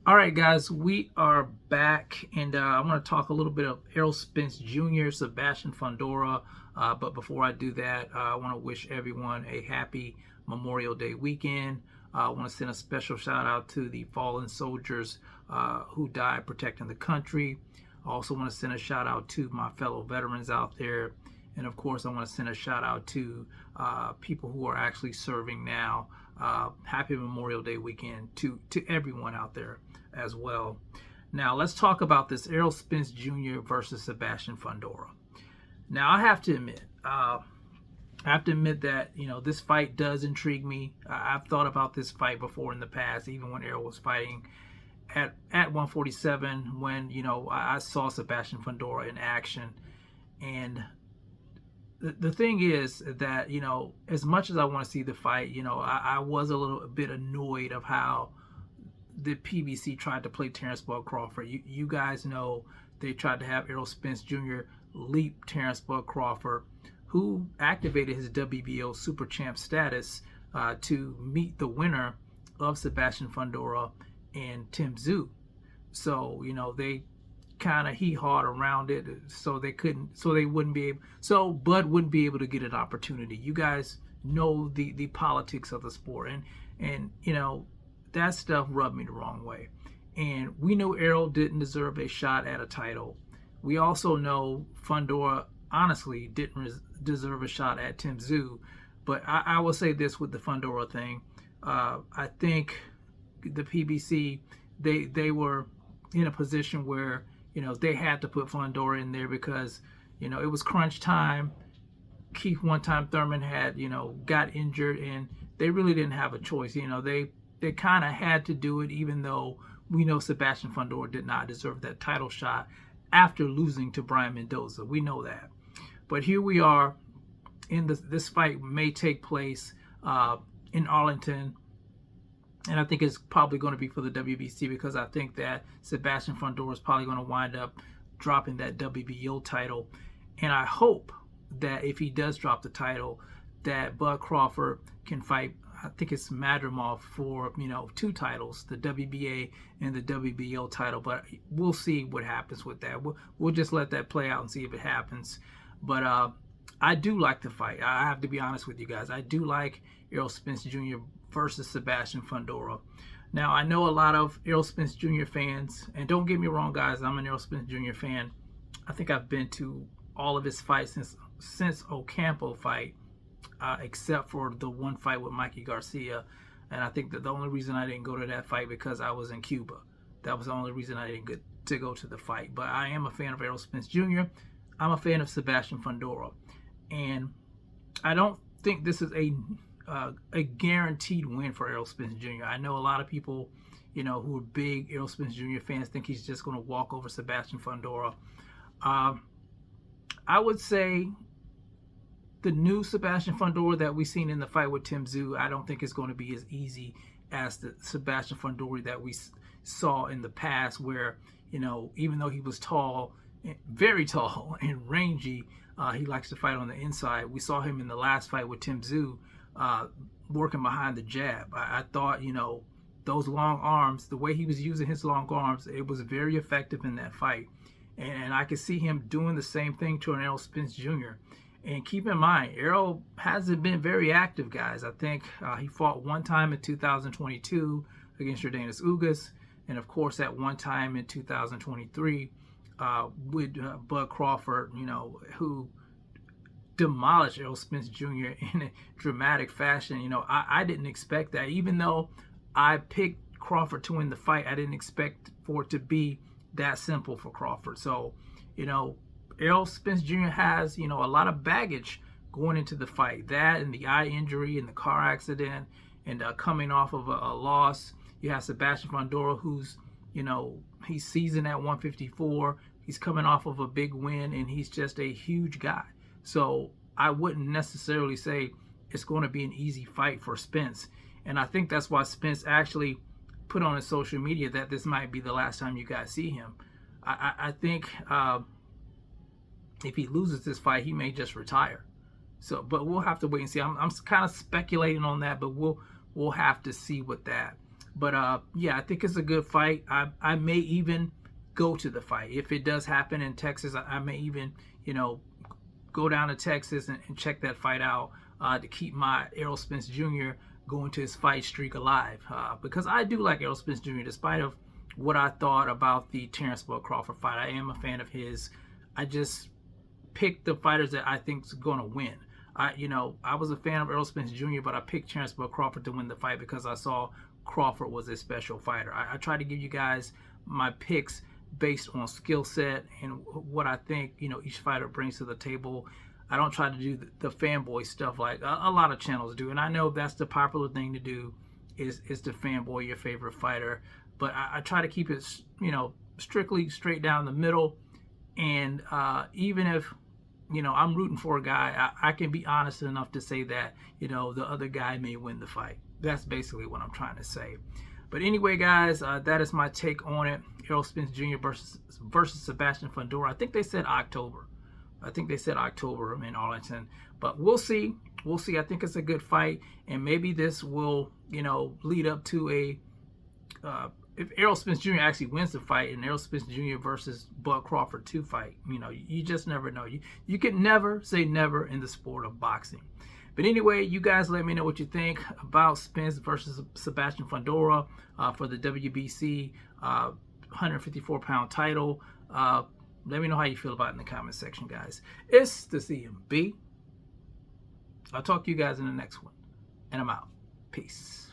All right, guys, we are back, and I want to talk a little bit of Errol Spence Jr., Sebastian Fundora. But before I do that, I want to wish everyone a happy Memorial Day weekend. I want to send a special shout out to the fallen soldiers who died protecting the country. I also want to send a shout out to my fellow veterans out there. And of course, I want to send a shout out to people who are actually serving now. Happy Memorial Day weekend to everyone out there as well. Now let's talk about this Errol Spence Jr. versus Sebastian Fundora. Now I have to admit, that this fight does intrigue me. I've thought about this fight before in the past, even when Errol was fighting at 147. When I saw Sebastian Fundora in action, and the thing is that as much as I want to see the fight, I was a little bit annoyed of how the PBC tried to play Terrence Bud Crawford. You guys know they tried to have Errol Spence Jr. leap Terrence Bud Crawford, who activated his WBO Super Champ status to meet the winner of Sebastian Fundora and Tim Tszyu. So they kind of hee-hawed around it, so Bud wouldn't be able to get an opportunity. You guys know the politics of the sport, and that stuff rubbed me the wrong way. And we know Errol didn't deserve a shot at a title. We also know Fundora honestly didn't deserve a shot at Tim Tszyu. But I will say this with the Fundora thing. I think the PBC, they were in a position where they had to put Fundora in there because it was crunch time. Keith One Time Thurman had got injured, and they really didn't have a choice. They kind of had to do it, even though we know Sebastian Fundora did not deserve that title shot after losing to Brian Mendoza. We know that. But here we are, in this fight may take place in Arlington, and I think it's probably going to be for the WBC, because I think that Sebastian Fundora is probably going to wind up dropping that WBO title. And I hope that if he does drop the title, that Bud Crawford can fight, I think it's Madrimov, for two titles, the WBA and the WBO title. But we'll see what happens with that. We'll just let that play out and see if it happens. But I do like the fight. I have to be honest with you guys. I do like Errol Spence Jr. versus Sebastian Fundora. Now, I know a lot of Errol Spence Jr. fans, and don't get me wrong, guys, I'm an Errol Spence Jr. fan. I think I've been to all of his fights since Ocampo fight, except for the one fight with Mikey Garcia. And I think that the only reason I didn't go to that fight because I was in Cuba. That was the only reason I didn't get to go to the fight. But I am a fan of Errol Spence Jr. I'm a fan of Sebastian Fundora. And I don't think this is a guaranteed win for Errol Spence Jr. I know a lot of people, who are big Errol Spence Jr. fans, think he's just going to walk over Sebastian Fundora. I would say the new Sebastian Fundora that we've seen in the fight with Tim Tszyu, I don't think it's going to be as easy as the Sebastian Fundora that we saw in the past, where, even though he was tall, very tall and rangy, he likes to fight on the inside. We saw him in the last fight with Tim Tszyu working behind the jab. I thought, those long arms, the way he was using his long arms, it was very effective in that fight. And I could see him doing the same thing to an Errol Spence Jr. And keep in mind, Errol hasn't been very active, guys. I think he fought one time in 2022 against Jordanis Ugas, and of course at one time in 2023 with Bud Crawford, who demolished Errol Spence Jr. in a dramatic fashion. I didn't expect that. Even though I picked Crawford to win the fight, I didn't expect for it to be that simple for Crawford. So, Errol Spence Jr. has, a lot of baggage going into the fight. That and the eye injury and the car accident, and coming off of a loss. You have Sebastian Fundora, who's, he's seasoned at 154. He's coming off of a big win, and he's just a huge guy. So I wouldn't necessarily say it's going to be an easy fight for Spence. And I think that's why Spence actually put on his social media that this might be the last time you guys see him. I think if he loses this fight, he may just retire. So, but we'll have to wait and see. I'm kind of speculating on that, but we'll have to see with that. But yeah, I think it's a good fight. I may even go to the fight if it does happen in Texas. I may even, you know, go down to Texas and check that fight out to keep my Errol Spence Jr. going to his fight streak alive. Because I do like Errol Spence Jr. despite of what I thought about the Terrence Bud Crawford fight. I am a fan of his. I just picked the fighters that I think is going to win. I was a fan of Errol Spence Jr., but I picked Terrence Bud Crawford to win the fight because I saw Crawford was a special fighter. I try to give you guys my picks based on skill set and what I think, you know, each fighter brings to the table. I don't try to do the fanboy stuff like a lot of channels do, and I know that's the popular thing to do is to fanboy your favorite fighter, but I try to keep it, you know, strictly straight down the middle. And even if, you know, I'm rooting for a guy, I can be honest enough to say that, you know, the other guy may win the fight. That's basically what I'm trying to say. But anyway, guys, that is my take on it. Errol Spence Jr. versus Sebastian Fundora. I think they said October. In Arlington. But we'll see. We'll see. I think it's a good fight. And maybe this will, you know, lead up to a... if Errol Spence Jr. actually wins the fight, and Errol Spence Jr. versus Bud Crawford 2 fight, you know, you just never know. You can never say never in the sport of boxing. But anyway, you guys let me know what you think about Spence versus Sebastian Fundora for the WBC 154-pound title. Let me know how you feel about it in the comment section, guys. It's the CMB. I'll talk to you guys in the next one. And I'm out. Peace.